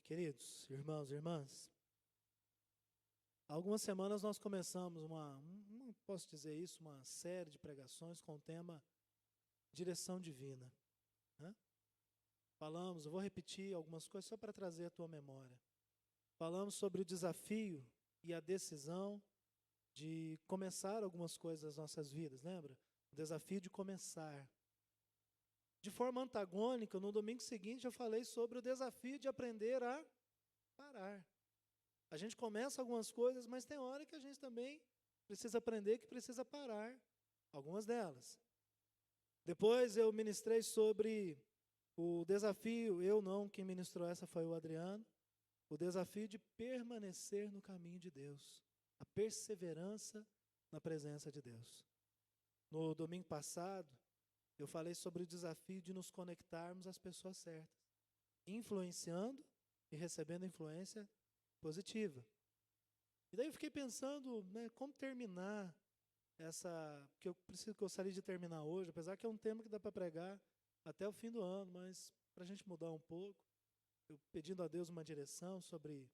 Queridos irmãos e irmãs, há algumas semanas nós começamos posso dizer isso, uma série de pregações com o tema direção divina, né? Falamos, eu vou repetir algumas coisas só para trazer à tua memória. Falamos sobre o desafio e a decisão de começar algumas coisas nas nossas vidas, lembra? O desafio de começar. De forma antagônica, no domingo seguinte eu falei sobre o desafio de aprender a parar. A gente começa algumas coisas, mas tem hora que a gente também precisa aprender que precisa parar algumas delas. Depois eu ministrei sobre o desafio, quem ministrou essa foi o Adriano, o desafio de permanecer no caminho de Deus, a perseverança na presença de Deus. No domingo passado, eu falei sobre o desafio de nos conectarmos às pessoas certas, influenciando e recebendo influência positiva. E daí eu fiquei pensando, como terminar que eu gostaria de terminar hoje, apesar que é um tema que dá para pregar até o fim do ano, mas para a gente mudar um pouco, eu pedindo a Deus uma direção sobre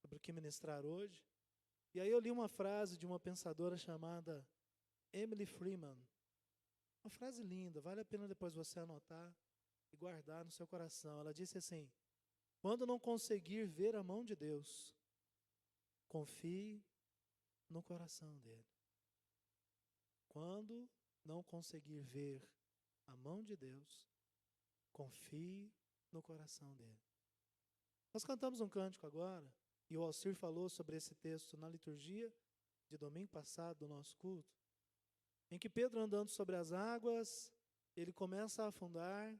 o que ministrar hoje. E aí eu li uma frase de uma pensadora chamada Emily Freeman. Uma frase linda, vale a pena depois você anotar e guardar no seu coração. Ela disse assim: quando não conseguir ver a mão de Deus, confie no coração dele. Quando não conseguir ver a mão de Deus, confie no coração dele. Nós cantamos um cântico agora, e o Alcir falou sobre esse texto na liturgia de domingo passado do nosso culto, em que Pedro, andando sobre as águas, ele começa a afundar,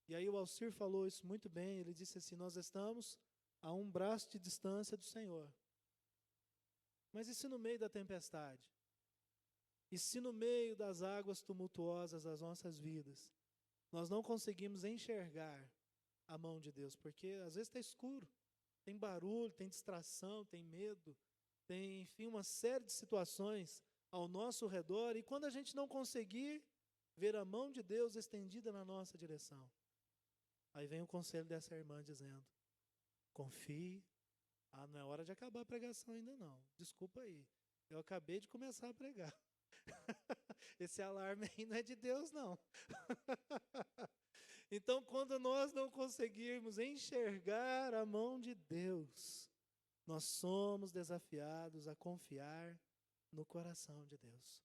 e aí o Alcir falou isso muito bem, ele disse assim: nós estamos a um braço de distância do Senhor. Mas e se no meio da tempestade? E se no meio das águas tumultuosas das nossas vidas, nós não conseguimos enxergar a mão de Deus? Porque às vezes está escuro, tem barulho, tem distração, tem medo, tem, enfim, uma série de situações ao nosso redor, e quando a gente não conseguir ver a mão de Deus estendida na nossa direção, aí vem o conselho dessa irmã dizendo: confie. Não é hora de acabar a pregação ainda não, desculpa aí, eu acabei de começar a pregar. Esse alarme aí não é de Deus não. Então, quando nós não conseguirmos enxergar a mão de Deus, nós somos desafiados a confiar no coração de Deus.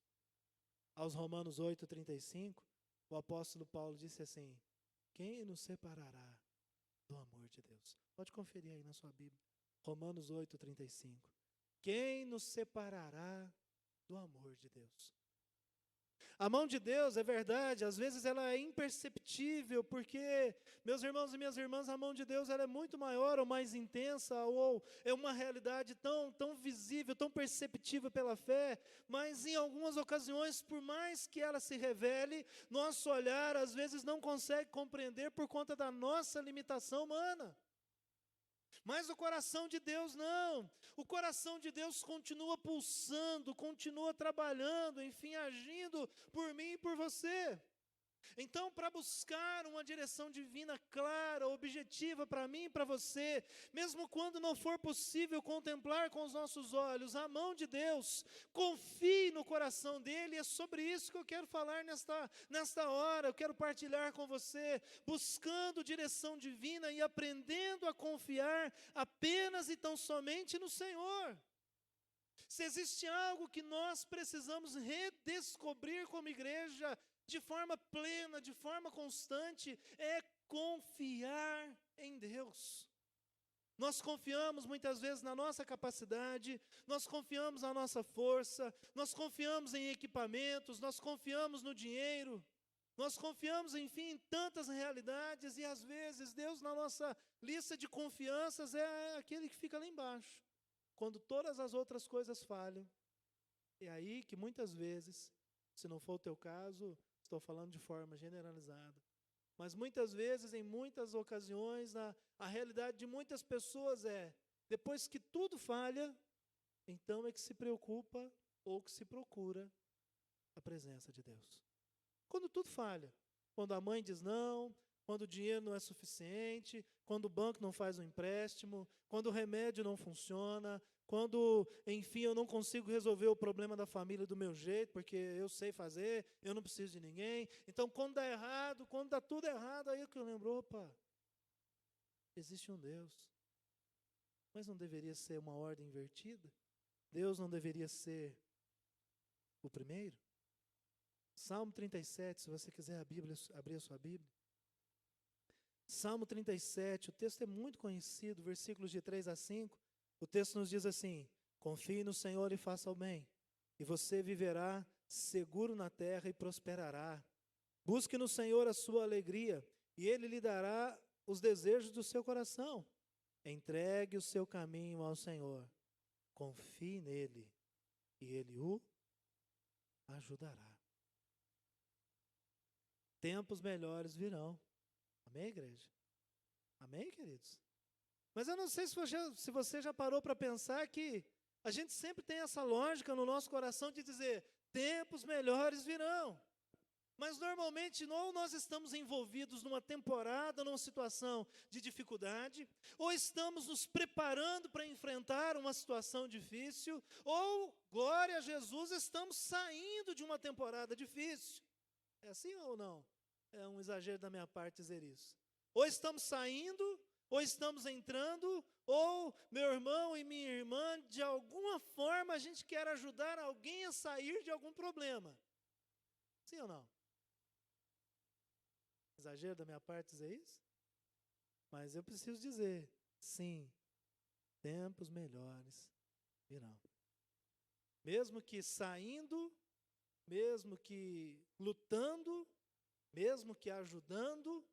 Aos Romanos 8:35, o apóstolo Paulo disse assim: quem nos separará do amor de Deus? Pode conferir aí na sua Bíblia. Romanos 8:35. Quem nos separará do amor de Deus? A mão de Deus, é verdade, às vezes ela é imperceptível, porque, meus irmãos e minhas irmãs, a mão de Deus ela é muito maior ou mais intensa, ou é uma realidade tão visível, tão perceptível pela fé, mas em algumas ocasiões, por mais que ela se revele, nosso olhar às vezes não consegue compreender por conta da nossa limitação humana. Mas o coração de Deus não. O coração de Deus continua pulsando, continua trabalhando, enfim, agindo por mim e por você. Então, para buscar uma direção divina clara, objetiva para mim e para você, mesmo quando não for possível contemplar com os nossos olhos a mão de Deus, confie no coração dele. É sobre isso que eu quero falar nesta hora. Eu quero partilhar com você, buscando direção divina e aprendendo a confiar apenas e tão somente no Senhor. Se existe algo que nós precisamos redescobrir como igreja, de forma plena, de forma constante, é confiar em Deus. Nós confiamos muitas vezes na nossa capacidade, nós confiamos na nossa força, nós confiamos em equipamentos, nós confiamos no dinheiro, nós confiamos, enfim, em tantas realidades, e às vezes Deus na nossa lista de confianças é aquele que fica lá embaixo. Quando todas as outras coisas falham, é aí que muitas vezes, se não for o teu caso, estou falando de forma generalizada, mas muitas vezes, em muitas ocasiões, a realidade de muitas pessoas é, depois que tudo falha, então é que se preocupa ou que se procura a presença de Deus. Quando tudo falha, quando a mãe diz não, quando o dinheiro não é suficiente, quando o banco não faz um empréstimo, quando o remédio não funciona, quando, enfim, eu não consigo resolver o problema da família do meu jeito, porque eu sei fazer, eu não preciso de ninguém. Então, quando dá errado, quando dá tudo errado, aí é que eu lembro, opa, existe um Deus. Mas não deveria ser uma ordem invertida? Deus não deveria ser o primeiro? Salmo 37, se você quiser abrir a sua Bíblia. Salmo 37, o texto é muito conhecido, versículos de 3 a 5. O texto nos diz assim: confie no Senhor e faça o bem, e você viverá seguro na terra e prosperará. Busque no Senhor a sua alegria, e Ele lhe dará os desejos do seu coração. Entregue o seu caminho ao Senhor, confie nele, e Ele o ajudará. Tempos melhores virão. Amém, igreja? Amém, queridos? Mas eu não sei se você já parou para pensar que a gente sempre tem essa lógica no nosso coração de dizer, tempos melhores virão. Mas normalmente ou nós estamos envolvidos numa temporada, numa situação de dificuldade, ou estamos nos preparando para enfrentar uma situação difícil, ou, glória a Jesus, estamos saindo de uma temporada difícil. É assim ou não? É um exagero da minha parte dizer isso. Ou estamos saindo, ou estamos entrando, ou meu irmão e minha irmã, de alguma forma a gente quer ajudar alguém a sair de algum problema. Sim ou não? Exagero da minha parte dizer isso? Mas eu preciso dizer, sim, tempos melhores virão. Mesmo que saindo, mesmo que lutando, mesmo que ajudando,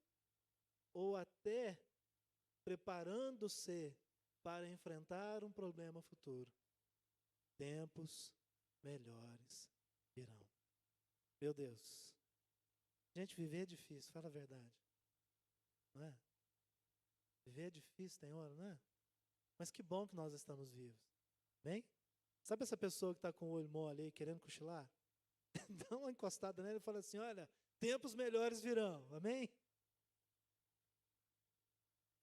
ou até preparando-se para enfrentar um problema futuro. Tempos melhores virão. Meu Deus. Gente, viver é difícil, fala a verdade. Não é? Viver é difícil, tem hora, não é? Mas que bom que nós estamos vivos. Bem? Sabe essa pessoa que está com o olho mole aí, querendo cochilar? Dá uma encostada nela e fala assim, olha, tempos melhores virão, amém?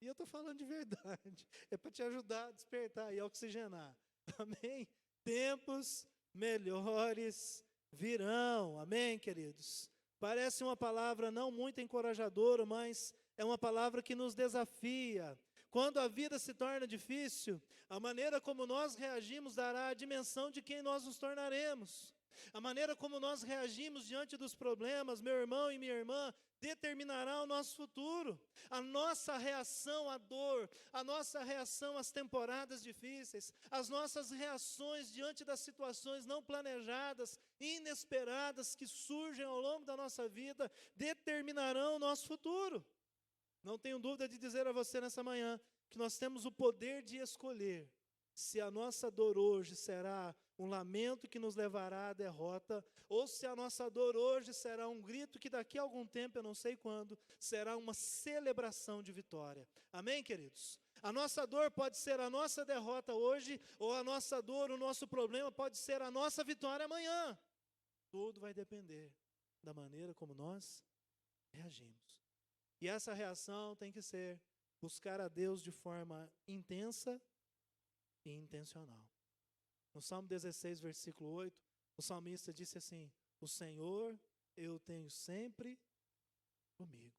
E eu estou falando de verdade, é para te ajudar a despertar e a oxigenar, amém? Tempos melhores virão, amém, queridos? Parece uma palavra não muito encorajadora, mas é uma palavra que nos desafia. Quando a vida se torna difícil, a maneira como nós reagimos dará a dimensão de quem nós nos tornaremos. A maneira como nós reagimos diante dos problemas, meu irmão e minha irmã, determinará o nosso futuro. A nossa reação à dor, a nossa reação às temporadas difíceis, as nossas reações diante das situações não planejadas, inesperadas que surgem ao longo da nossa vida, determinarão o nosso futuro. Não tenho dúvida de dizer a você nessa manhã que nós temos o poder de escolher se a nossa dor hoje será um lamento que nos levará à derrota, ou se a nossa dor hoje será um grito que daqui a algum tempo, eu não sei quando, será uma celebração de vitória. Amém, queridos? A nossa dor pode ser a nossa derrota hoje, ou a nossa dor, o nosso problema pode ser a nossa vitória amanhã. Tudo vai depender da maneira como nós reagimos. E essa reação tem que ser buscar a Deus de forma intensa e intencional. No Salmo 16, versículo 8, o salmista disse assim, o Senhor eu tenho sempre comigo.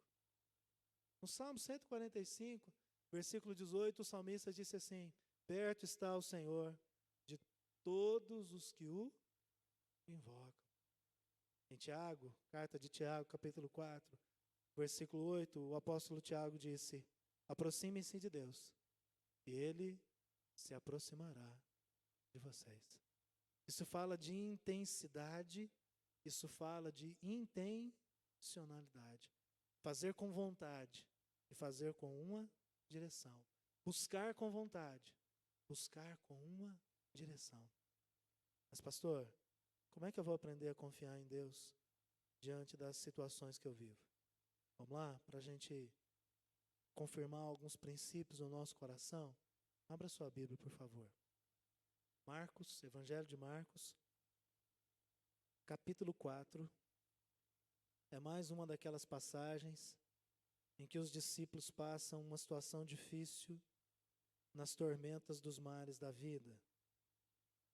No Salmo 145, versículo 18, o salmista disse assim, perto está o Senhor de todos os que o invocam. Em Tiago, carta de Tiago, capítulo 4, versículo 8, o apóstolo Tiago disse, aproximem-se de Deus, e Ele se aproximará de vocês. Isso fala de intensidade, isso fala de intencionalidade. Fazer com vontade e fazer com uma direção. Buscar com vontade, buscar com uma direção. Mas pastor, como é que eu vou aprender a confiar em Deus diante das situações que eu vivo? Vamos lá, para a gente confirmar alguns princípios no nosso coração? Abra sua Bíblia, por favor. Marcos, Evangelho de Marcos, capítulo 4. É mais uma daquelas passagens em que os discípulos passam uma situação difícil nas tormentas dos mares da vida.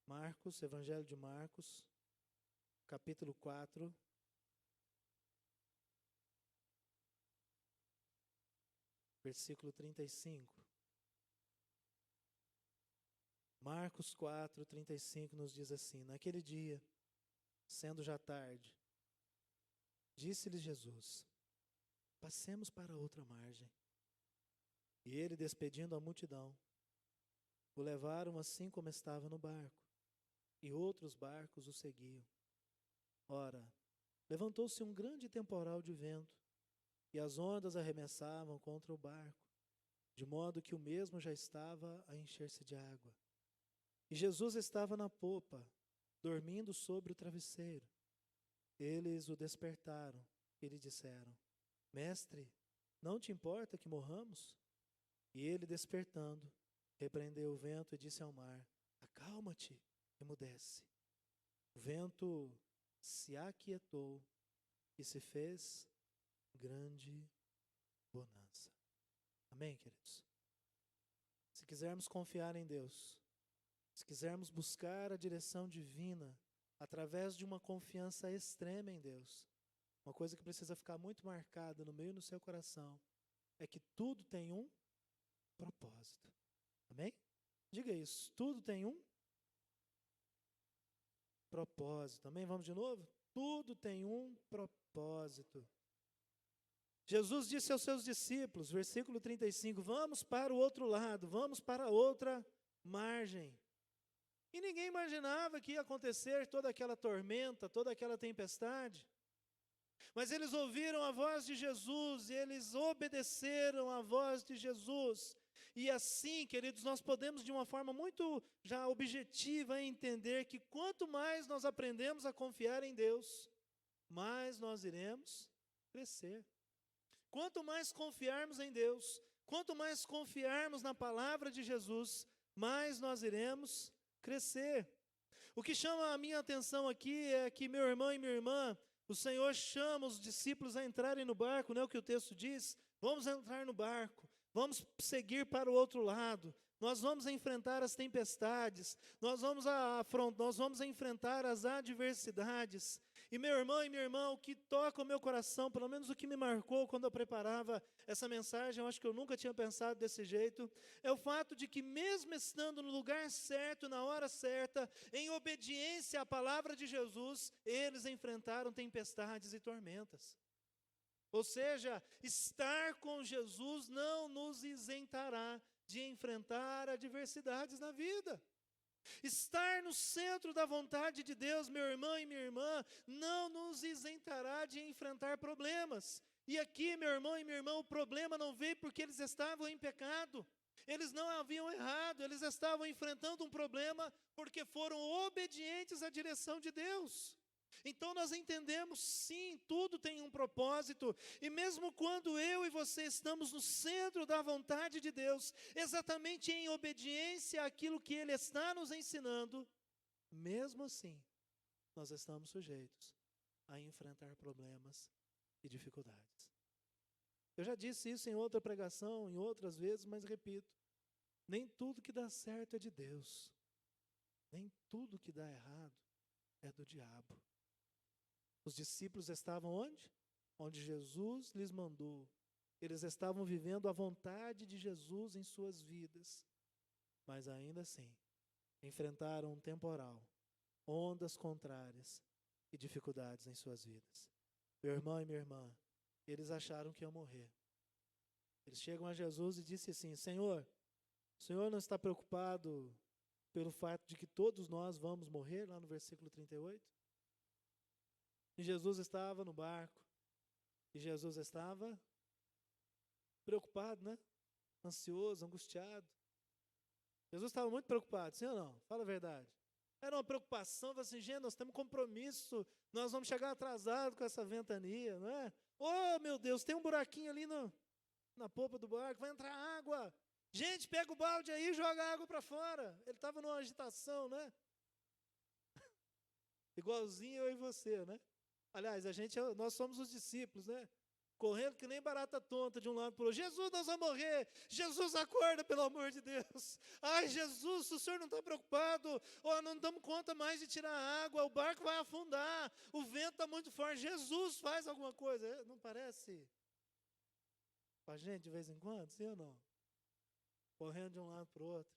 Marcos, Evangelho de Marcos, capítulo 4, versículo 35. Marcos 4, 35 nos diz assim: naquele dia, sendo já tarde, disse-lhes Jesus: passemos para outra margem. E ele, despedindo a multidão, o levaram assim como estava no barco, e outros barcos o seguiam. Ora, levantou-se um grande temporal de vento, e as ondas arremessavam contra o barco, de modo que o mesmo já estava a encher-se de água. E Jesus estava na popa, dormindo sobre o travesseiro. Eles o despertaram e lhe disseram: Mestre, não te importa que morramos? E ele, despertando, repreendeu o vento e disse ao mar: acalma-te, emudece. O vento se aquietou e se fez grande bonança. Amém, queridos? Se quisermos confiar em Deus, se quisermos buscar a direção divina através de uma confiança extrema em Deus, uma coisa que precisa ficar muito marcada no meio do seu coração é que tudo tem um propósito. Amém? Diga isso. Tudo tem um propósito. Amém? Vamos de novo? Tudo tem um propósito. Jesus disse aos seus discípulos, versículo 35, vamos para o outro lado, vamos para outra margem. E ninguém imaginava que ia acontecer toda aquela tormenta, toda aquela tempestade. Mas eles ouviram a voz de Jesus e eles obedeceram à voz de Jesus. E assim, queridos, nós podemos de uma forma muito já objetiva entender que quanto mais nós aprendemos a confiar em Deus, mais nós iremos crescer. Quanto mais confiarmos em Deus, quanto mais confiarmos na palavra de Jesus, mais nós iremos crescer. O que chama a minha atenção aqui é que, meu irmão e minha irmã, o Senhor chama os discípulos a entrarem no barco, não é o que o texto diz? Vamos entrar no barco, vamos seguir para o outro lado, nós vamos enfrentar as tempestades, nós vamos enfrentar as adversidades. E meu irmão e minha irmã, o que toca o meu coração, pelo menos o que me marcou quando eu preparava essa mensagem, eu acho que eu nunca tinha pensado desse jeito, é o fato de que mesmo estando no lugar certo, na hora certa, em obediência à palavra de Jesus, eles enfrentaram tempestades e tormentas. Ou seja, estar com Jesus não nos isentará de enfrentar adversidades na vida. Estar no centro da vontade de Deus, meu irmão e minha irmã, não nos isentará de enfrentar problemas. E aqui, meu irmão e minha irmã, o problema não veio porque eles estavam em pecado. Eles não haviam errado, eles estavam enfrentando um problema porque foram obedientes à direção de Deus. Então nós entendemos, sim, tudo tem um propósito, e mesmo quando eu e você estamos no centro da vontade de Deus, exatamente em obediência àquilo que Ele está nos ensinando, mesmo assim, nós estamos sujeitos a enfrentar problemas e dificuldades. Eu já disse isso em outra pregação, em outras vezes, mas repito, nem tudo que dá certo é de Deus, nem tudo que dá errado é do diabo. Os discípulos estavam onde? Onde Jesus lhes mandou. Eles estavam vivendo a vontade de Jesus em suas vidas. Mas ainda assim, enfrentaram um temporal, ondas contrárias e dificuldades em suas vidas. Meu irmão e minha irmã, eles acharam que iam morrer. Eles chegam a Jesus e dizem assim: Senhor, o Senhor não está preocupado pelo fato de que todos nós vamos morrer? Lá no versículo 38. E Jesus estava no barco. E Jesus estava preocupado, né? Ansioso, angustiado. Jesus estava muito preocupado, sim ou não? Fala a verdade. Era uma preocupação, assim, gente, nós temos compromisso, nós vamos chegar atrasados com essa ventania, não é? Oh, meu Deus, tem um buraquinho ali na polpa do barco, vai entrar água. Gente, pega o balde aí e joga a água para fora. Ele estava numa agitação, né? Igualzinho eu e você, né? Aliás, nós somos os discípulos, né? correndo que nem barata tonta de um lado para o outro. Jesus, nós vamos morrer. Jesus, acorda, pelo amor de Deus. Ai, Jesus, o senhor não está preocupado? Oh, não damos conta mais de tirar a água, o barco vai afundar, o vento está muito forte. Jesus, faz alguma coisa. Não parece com a gente de vez em quando, sim ou não? Correndo de um lado para o outro.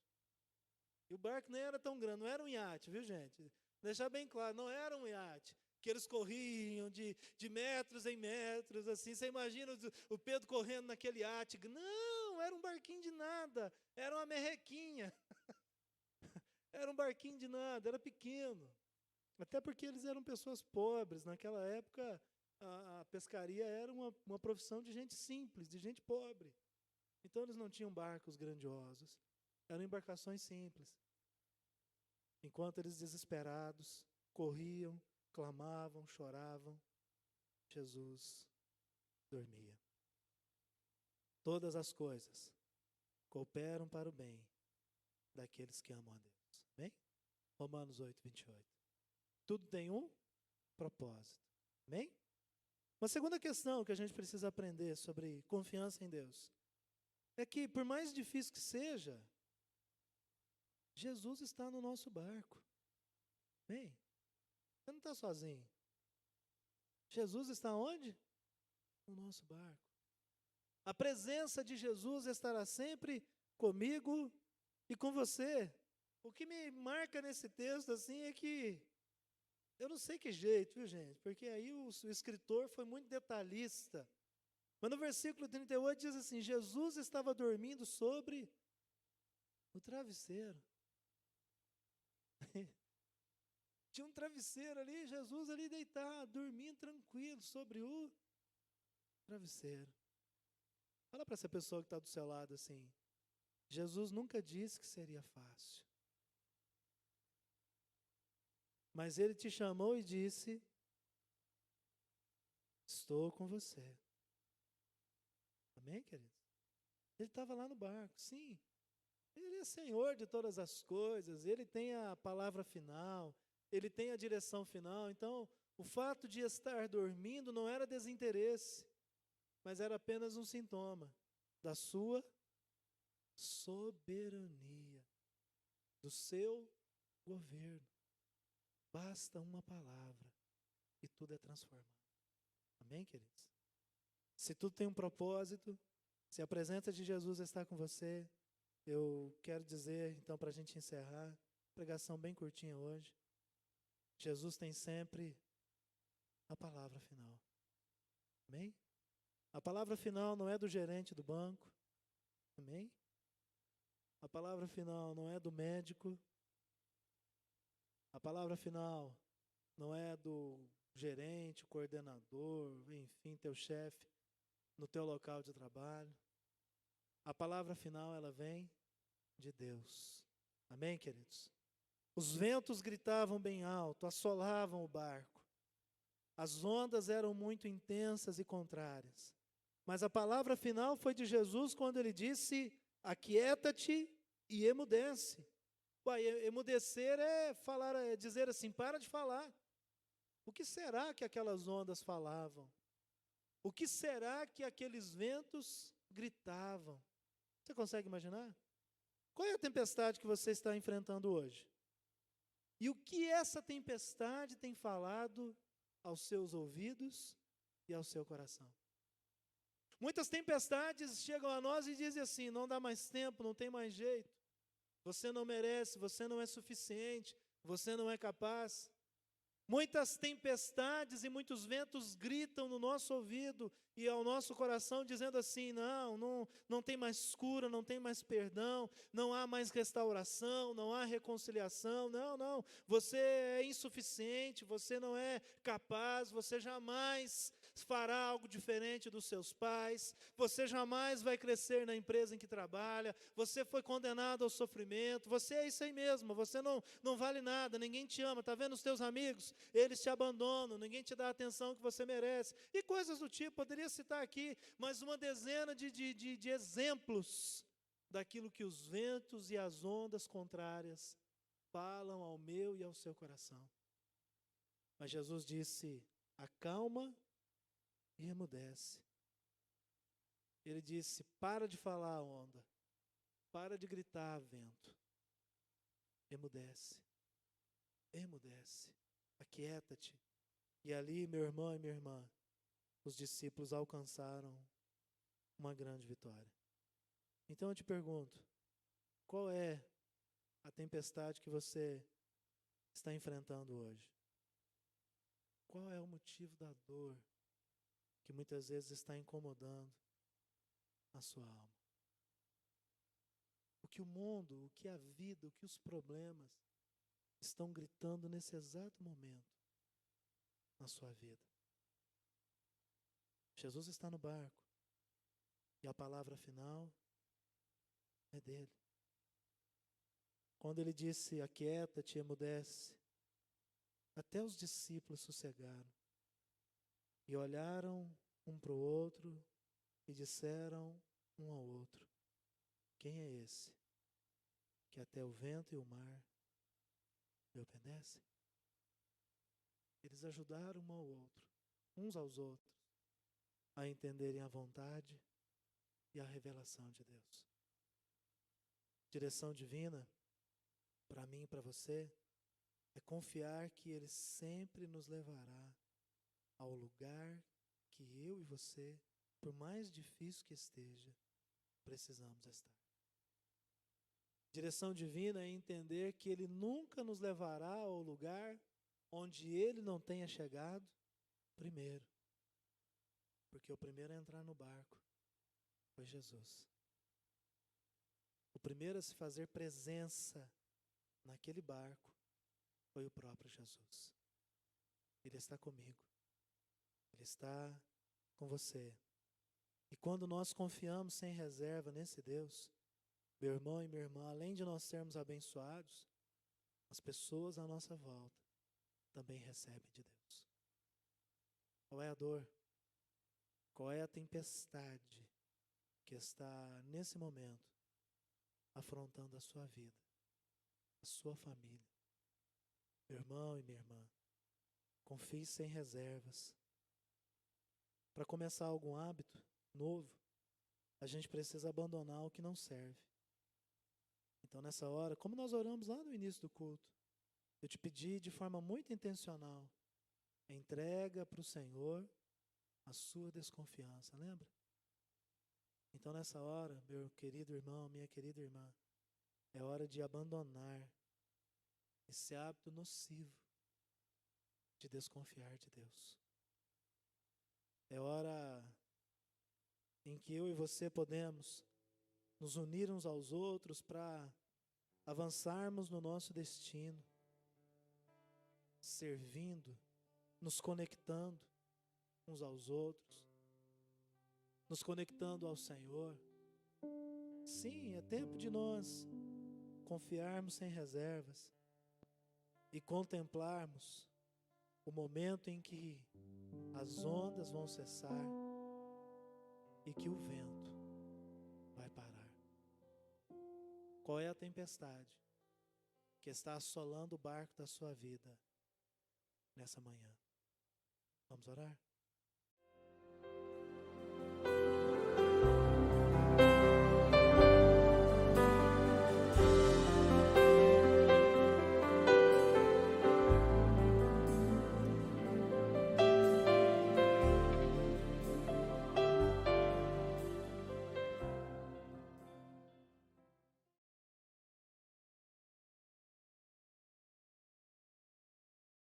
E o barco nem era tão grande, não era um iate, viu, gente? Deixar bem claro, não era um iate. Que eles corriam de metros em metros, assim. Você imagina o Pedro correndo naquele iate. Não, era um barquinho de nada. Era uma merrequinha. Era um barquinho de nada, era pequeno. Até porque eles eram pessoas pobres. Naquela época, a pescaria era uma profissão de gente simples, de gente pobre. Então, eles não tinham barcos grandiosos. Eram embarcações simples. Enquanto eles, desesperados, corriam, clamavam, choravam, Jesus dormia. Todas as coisas cooperam para o bem daqueles que amam a Deus. Amém? Romanos 8, 28. Tudo tem um propósito. Amém? Uma segunda questão que a gente precisa aprender sobre confiança em Deus é que, por mais difícil que seja, Jesus está no nosso barco. Amém? Você não está sozinho. Jesus está onde? No nosso barco. A presença de Jesus estará sempre comigo e com você. O que me marca nesse texto assim é que eu não sei que jeito, viu, gente? Porque aí o escritor foi muito detalhista. Mas no versículo 38 diz assim: Jesus estava dormindo sobre o travesseiro. Tinha um travesseiro ali, Jesus ali deitado, dormindo tranquilo sobre o travesseiro. Fala para essa pessoa que está do seu lado assim: Jesus nunca disse que seria fácil. Mas Ele te chamou e disse: estou com você. Amém, queridos? Ele estava lá no barco, sim. Ele é Senhor de todas as coisas, Ele tem a palavra final, Ele tem a direção final. Então, o fato de estar dormindo não era desinteresse, mas era apenas um sintoma da sua soberania, do seu governo. Basta uma palavra e tudo é transformado. Amém, queridos? Se tudo tem um propósito, se a presença de Jesus está com você, eu quero dizer, então, para a gente encerrar, pregação bem curtinha hoje, Jesus tem sempre a palavra final. Amém? A palavra final não é do gerente do banco. Amém? A palavra final não é do médico. A palavra final não é do gerente, coordenador, enfim, teu chefe no teu local de trabalho. A palavra final, ela vem de Deus. Amém, queridos? Os ventos gritavam bem alto, assolavam o barco. As ondas eram muito intensas e contrárias. Mas a palavra final foi de Jesus quando ele disse: aquieta-te e emudece. Uai, emudecer é falar, é dizer assim: para de falar. O que será que aquelas ondas falavam? O que será que aqueles ventos gritavam? Você consegue imaginar? Qual é a tempestade que você está enfrentando hoje? E o que essa tempestade tem falado aos seus ouvidos e ao seu coração? Muitas tempestades chegam a nós e dizem assim: não dá mais tempo, não tem mais jeito. Você não merece, você não é suficiente, você não é capaz. Muitas tempestades e muitos ventos gritam no nosso ouvido e ao nosso coração dizendo assim: não tem mais cura, não tem mais perdão, não há mais restauração, não há reconciliação, não, você é insuficiente, você não é capaz, você jamais fará algo diferente dos seus pais, você jamais vai crescer na empresa em que trabalha, você foi condenado ao sofrimento, você é isso aí mesmo, você não vale nada, ninguém te ama, está vendo os teus amigos? Eles te abandonam, ninguém te dá a atenção que você merece, e coisas do tipo. Poderia citar aqui mais uma dezena de exemplos daquilo que os ventos e as ondas contrárias falam ao meu e ao seu coração. Mas Jesus disse: acalma e emudece. Ele disse: para de falar a onda, para de gritar vento, emudece, emudece, aquieta-te. E ali, meu irmão e minha irmã, os discípulos alcançaram uma grande vitória. Então eu te pergunto, qual é a tempestade que você está enfrentando hoje? Qual é o motivo da dor que muitas vezes está incomodando a sua alma? O que o mundo, o que a vida, o que os problemas estão gritando nesse exato momento na sua vida? Jesus está no barco e a palavra final é dele. Quando ele disse: aquieta-te, emudece, até os discípulos sossegaram e olharam um para o outro e disseram um ao outro: quem é esse que até o vento e o mar lhe obedecem? Eles ajudaram um ao outro, uns aos outros, a entenderem a vontade e a revelação de Deus. Direção divina, para mim e para você, é confiar que Ele sempre nos levará ao lugar que eu e você, por mais difícil que esteja, precisamos estar. Direção divina é entender que Ele nunca nos levará ao lugar onde Ele não tenha chegado primeiro. Porque o primeiro a entrar no barco foi Jesus. O primeiro a se fazer presença naquele barco foi o próprio Jesus. Ele está comigo. Ele está com você. E quando nós confiamos sem reserva nesse Deus, meu irmão e minha irmã, além de nós sermos abençoados, as pessoas à nossa volta também recebem de Deus. Qual é a dor? Qual é a tempestade que está nesse momento afrontando a sua vida, a sua família? Meu irmão e minha irmã, confie sem reservas. Para começar algum hábito novo, a gente precisa abandonar o que não serve. Então nessa hora, como nós oramos lá no início do culto, eu te pedi de forma muito intencional, entrega para o Senhor a sua desconfiança, lembra? Então nessa hora, meu querido irmão, minha querida irmã, é hora de abandonar esse hábito nocivo de desconfiar de Deus. É hora em que eu e você podemos nos unir uns aos outros para avançarmos no nosso destino, servindo, nos conectando uns aos outros, nos conectando ao Senhor. Sim, é tempo de nós confiarmos sem reservas e contemplarmos o momento em que as ondas vão cessar e que o vento vai parar. Qual é a tempestade que está assolando o barco da sua vida nessa manhã? Vamos orar?